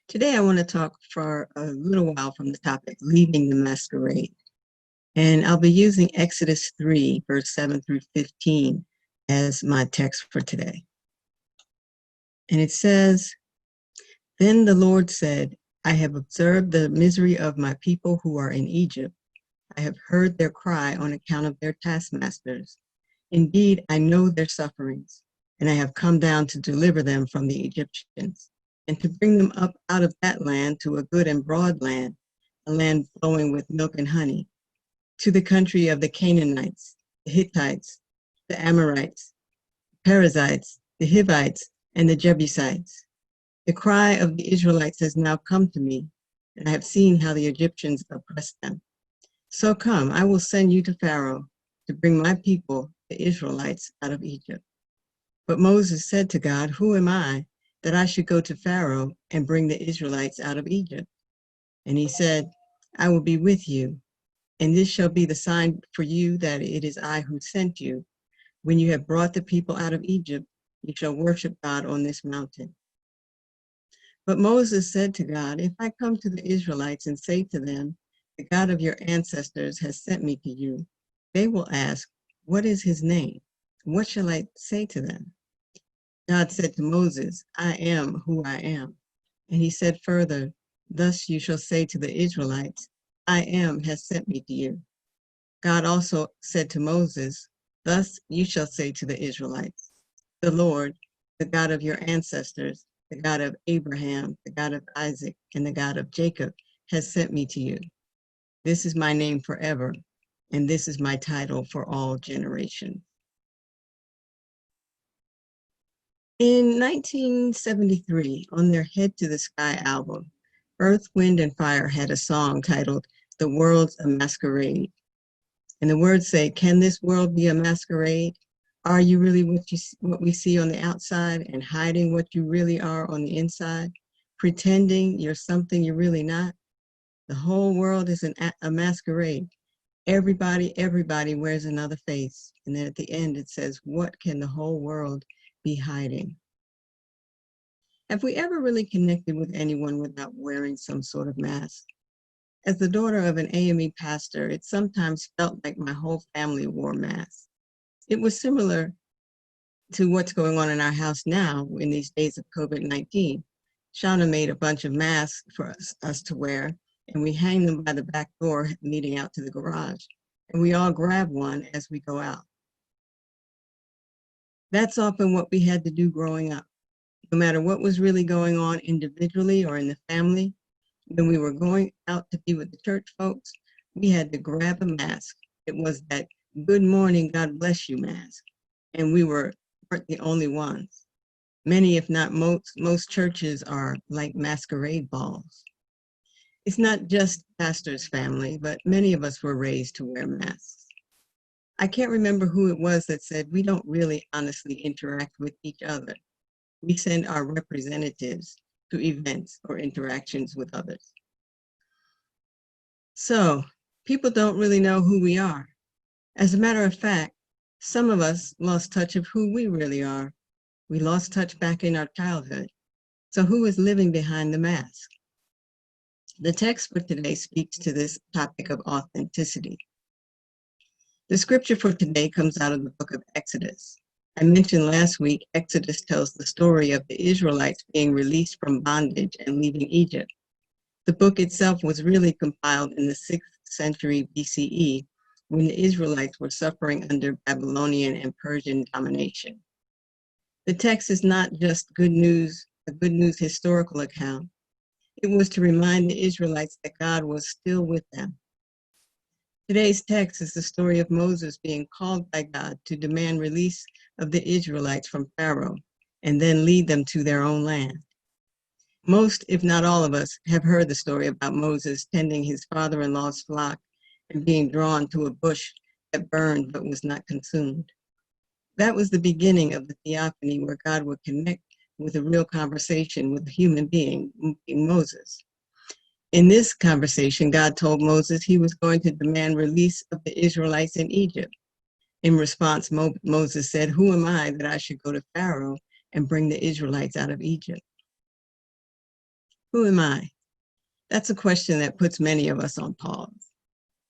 Today, I want to talk for a little while from the topic, leaving the masquerade. And I'll be using Exodus 3, verse 7 through 15 as my text for today. And it says, "Then the Lord said, I have observed the misery of my people who are in Egypt. I have heard their cry on account of their taskmasters. Indeed, I know their sufferings, and I have come down to deliver them from the Egyptians, and to bring them up out of that land to a good and broad land, a land flowing with milk and honey, to the country of the Canaanites, the Hittites, the Amorites, the Perizzites, the Hivites, and the Jebusites. The cry of the Israelites has now come to me, and I have seen how the Egyptians oppressed them. So come, I will send you to Pharaoh to bring my people, the Israelites, out of Egypt." But Moses said to God, "Who am I that I should go to Pharaoh and bring the Israelites out of Egypt?" And he said, "I will be with you, and this shall be the sign for you that it is I who sent you. When you have brought the people out of Egypt, you shall worship God on this mountain." But Moses said to God, "If I come to the Israelites and say to them, 'The God of your ancestors has sent me to you,' they will ask, 'What is his name?' What shall I say to them?" God said to Moses, "I am who I am." And he said further, "Thus you shall say to the Israelites, 'I am has sent me to you.'" God also said to Moses, "Thus you shall say to the Israelites, 'The Lord, the God of your ancestors, the God of Abraham, the God of Isaac, and the God of Jacob, has sent me to you. This is my name forever, and this is my title for all generations." In 1973, on their Head to the Sky album, Earth, Wind, and Fire had a song titled "The World's a Masquerade." And the words say, "Can this world be a masquerade? Are you really what we see on the outside and hiding what you really are on the inside? Pretending you're something you're really not? The whole world is a masquerade. Everybody wears another face." And then at the end it says, "What can the whole world be hiding?" Have we ever really connected with anyone without wearing some sort of mask? As the daughter of an AME pastor, it sometimes felt like my whole family wore masks. It was similar to what's going on in our house now in these days of COVID-19. Shauna made a bunch of masks for us to wear, and we hang them by the back door leading out to the garage. And we all grab one as we go out. That's often what we had to do growing up. No matter what was really going on individually or in the family, when we were going out to be with the church folks, we had to grab a mask. It was that "Good morning, God bless you" mask. And we weren't the only ones. Many, if not most churches are like masquerade balls. It's not just pastor's family, but many of us were raised to wear masks. I can't remember who it was that said we don't really honestly interact with each other. We send our representatives to events or interactions with others. So people don't really know who we are. As a matter of fact, some of us lost touch of who we really are. We lost touch back in our childhood. So who is living behind the mask? The text for today speaks to this topic of authenticity. The scripture for today comes out of the book of Exodus. I mentioned last week, Exodus tells the story of the Israelites being released from bondage and leaving Egypt. The book itself was really compiled in the 6th century BCE, when the Israelites were suffering under Babylonian and Persian domination. The text is not just a good news historical account. It was to remind the Israelites that God was still with them. Today's text is the story of Moses being called by God to demand release of the Israelites from Pharaoh and then lead them to their own land. Most, if not all of us, have heard the story about Moses tending his father-in-law's flock and being drawn to a bush that burned but was not consumed. That was the beginning of the theophany, where God would connect with a real conversation with a human being, Moses. In this conversation, God told Moses he was going to demand release of the Israelites in Egypt. In response, Moses said, "Who am I that I should go to Pharaoh and bring the Israelites out of Egypt?" Who am I? That's a question that puts many of us on pause.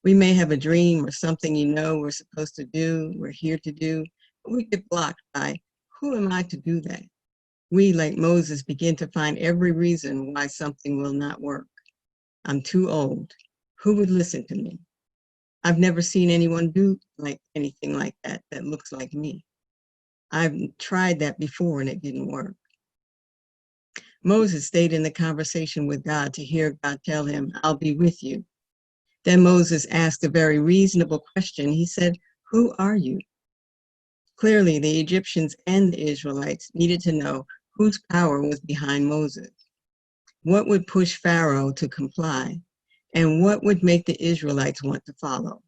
We may have a dream or something we're supposed to do, we're here to do, but we get blocked by, who am I to do that? We, like Moses, begin to find every reason why something will not work. I'm too old. Who would listen to me? I've never seen anyone do anything like that that looks like me. I've tried that before and it didn't work. Moses stayed in the conversation with God to hear God tell him, I'll be with you. Then Moses asked a very reasonable question. He said, who are you? Clearly, the Egyptians and the Israelites needed to know whose power was behind Moses. What would push Pharaoh to comply? And what would make the Israelites want to follow?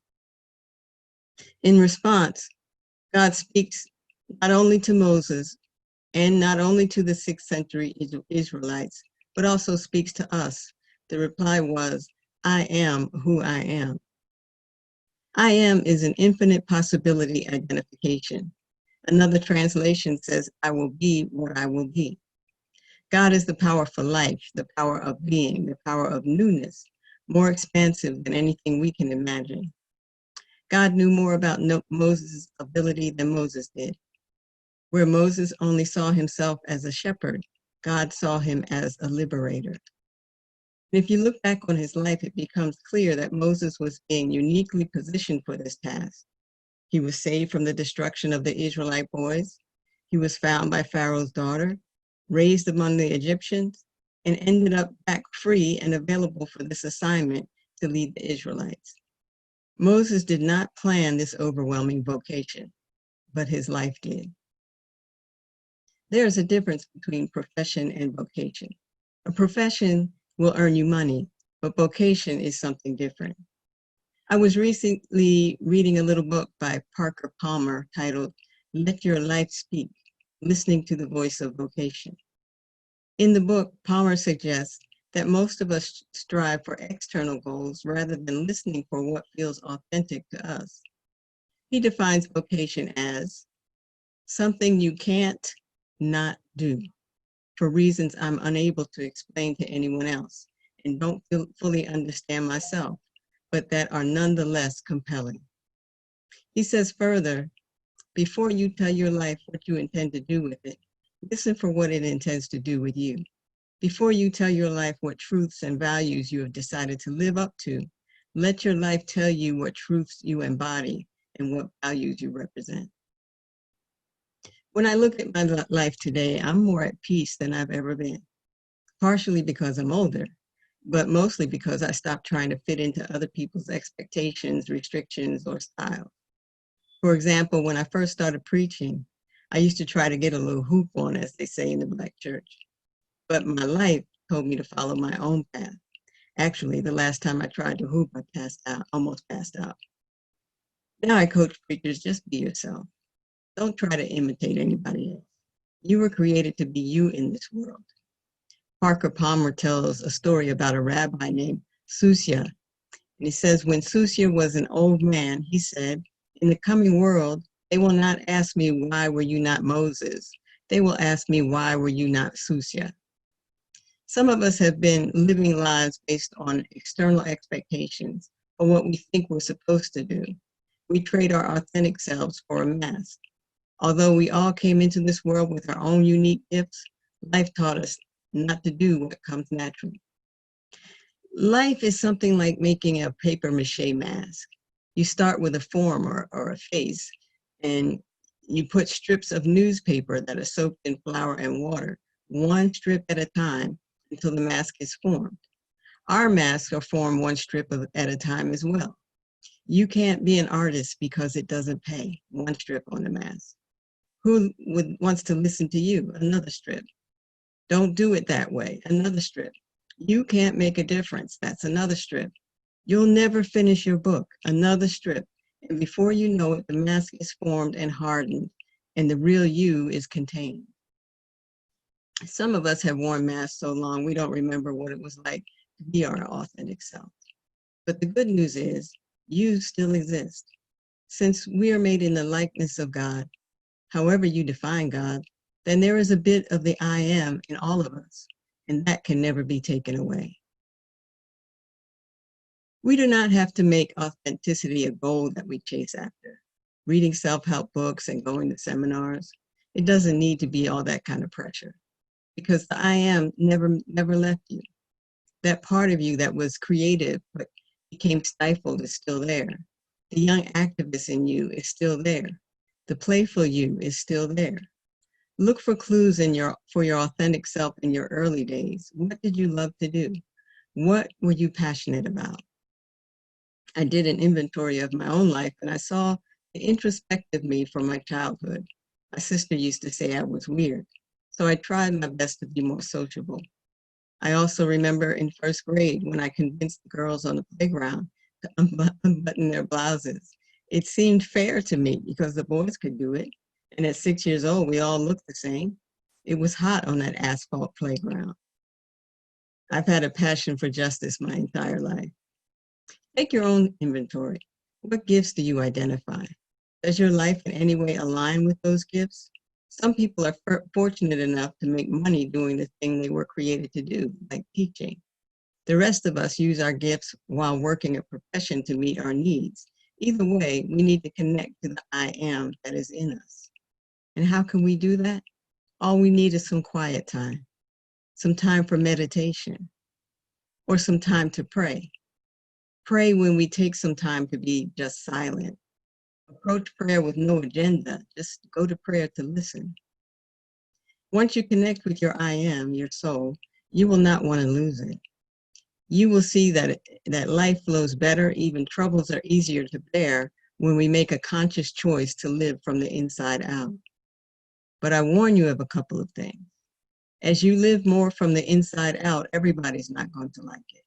In response, God speaks not only to Moses and not only to the 6th century Israelites, but also speaks to us. The reply was, I am who I am. I am is an infinite possibility identification. Another translation says, I will be what I will be. God is the power for life, the power of being, the power of newness, more expansive than anything we can imagine. God knew more about Moses' ability than Moses did. Where Moses only saw himself as a shepherd, God saw him as a liberator. And if you look back on his life, it becomes clear that Moses was being uniquely positioned for this task. He was saved from the destruction of the Israelite boys. He was found by Pharaoh's daughter, raised among the Egyptians, and ended up back free and available for this assignment to lead the Israelites. Moses did not plan this overwhelming vocation, but his life did. There's a difference between profession and vocation. A profession will earn you money, but vocation is something different. I was recently reading a little book by Parker Palmer titled, Let Your Life Speak, Listening to the Voice of Vocation. In the book, Palmer suggests that most of us strive for external goals rather than listening for what feels authentic to us. He defines vocation as something you can't not do for reasons I'm unable to explain to anyone else and don't fully understand myself, but that are nonetheless compelling. He says further, before you tell your life what you intend to do with it, listen for what it intends to do with you. Before you tell your life what truths and values you have decided to live up to, let your life tell you what truths you embody and what values you represent. When I look at my life today, I'm more at peace than I've ever been, partially because I'm older, but mostly because I stopped trying to fit into other people's expectations, restrictions, or style. For example, when I first started preaching, I used to try to get a little hoop on, as they say in the Black church. But my life told me to follow my own path. Actually, the last time I tried to hoop, I almost passed out. Now I coach preachers, just be yourself. Don't try to imitate anybody else. You were created to be you in this world. Parker Palmer tells a story about a rabbi named Susya. And he says, when Susya was an old man, he said, in the coming world, they will not ask me, why were you not Moses? They will ask me, why were you not Susya? Some of us have been living lives based on external expectations or what we think we're supposed to do. We trade our authentic selves for a mask. Although we all came into this world with our own unique gifts, life taught us not to do what comes naturally. Life is something like making a paper mache mask. You start with a form or a face, and you put strips of newspaper that are soaked in flour and water, one strip at a time, until the mask is formed. Our masks are formed one strip at a time as well. You can't be an artist because it doesn't pay, one strip on the mask. Who wants to listen to you? Another strip. Don't do it that way, another strip. You can't make a difference, that's another strip. You'll never finish your book, another strip. And before you know it, the mask is formed and hardened, and the real you is contained. Some of us have worn masks so long we don't remember what it was like to be our authentic self. But the good news is, you still exist. Since we are made in the likeness of God, however you define God, then there is a bit of the I am in all of us. and that can never be taken away. We do not have to make authenticity a goal that we chase after. Reading self-help books and going to seminars, it doesn't need to be all that kind of pressure because the I am never left you. That part of you that was creative but became stifled is still there. The young activist in you is still there. The playful you is still there. Look for clues for your authentic self in your early days. What did you love to do? What were you passionate about? I did an inventory of my own life and I saw the introspective me from my childhood. My sister used to say I was weird, so I tried my best to be more sociable. I also remember in first grade when I convinced the girls on the playground to unbutton their blouses. It seemed fair to me because the boys could do it. And at 6 years old, we all looked the same. It was hot on that asphalt playground. I've had a passion for justice my entire life. Take your own inventory. What gifts do you identify? Does your life in any way align with those gifts? Some people are fortunate enough to make money doing the thing they were created to do, like teaching. The rest of us use our gifts while working a profession to meet our needs. Either way, we need to connect to the I am that is in us. And how can we do that? All we need is some quiet time, some time for meditation, or some time to pray. Pray when we take some time to be just silent. Approach prayer with no agenda. Just go to prayer to listen. Once you connect with your I am, your soul, you will not want to lose it. You will see that life flows better, even troubles are easier to bear when we make a conscious choice to live from the inside out. But I warn you of a couple of things. As you live more from the inside out, everybody's not going to like it.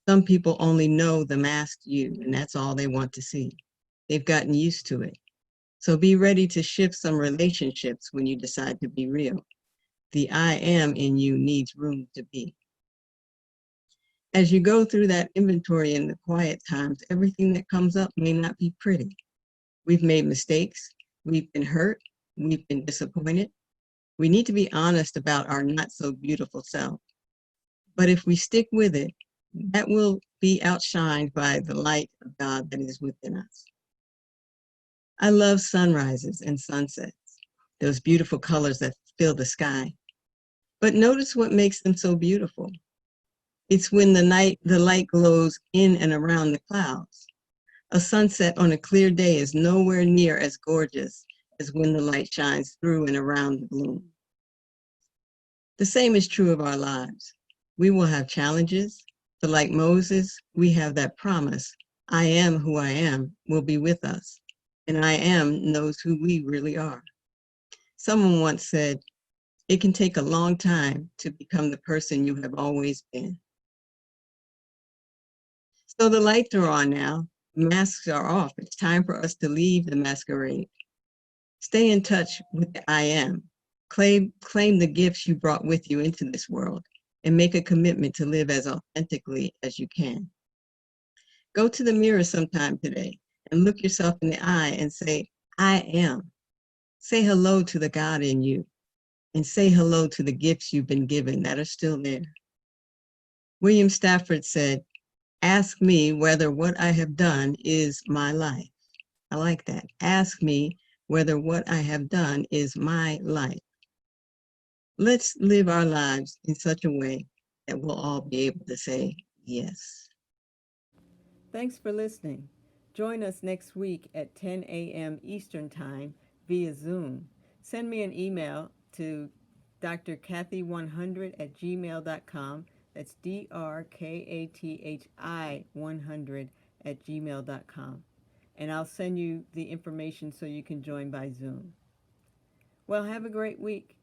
Some people only know the masked you, and that's all they want to see. They've gotten used to it. So be ready to shift some relationships when you decide to be real. The I am in you needs room to be. As you go through that inventory in the quiet times, everything that comes up may not be pretty. We've made mistakes. We've been hurt. We've been disappointed. We need to be honest about our not so beautiful self. But if we stick with it, that will be outshined by the light of God that is within us. I love sunrises and sunsets, those beautiful colors that fill the sky. But notice what makes them so beautiful. It's when the light glows in and around the clouds. A sunset on a clear day is nowhere near as gorgeous as when the light shines through and around the bloom. The same is true of our lives. We will have challenges, but like Moses, we have that promise, I am who I am will be with us, and I am knows who we really are. Someone once said, it can take a long time to become the person you have always been. So the lights are on now, masks are off. It's time for us to leave the masquerade. Stay in touch with the I am. Claim the gifts you brought with you into this world and make a commitment to live as authentically as you can. Go to the mirror sometime today and look yourself in the eye and say, I am. Say hello to the God in you and say hello to the gifts you've been given that are still there. William Stafford said, ask me whether what I have done is my life. I like that. Ask me whether what I have done is my life. Let's live our lives in such a way that we'll all be able to say yes. Thanks for listening. Join us next week at 10 a.m. Eastern Time via Zoom. Send me an email to drkathi100@gmail.com. That's drkathi100@gmail.com. And I'll send you the information so you can join by Zoom. Well, have a great week.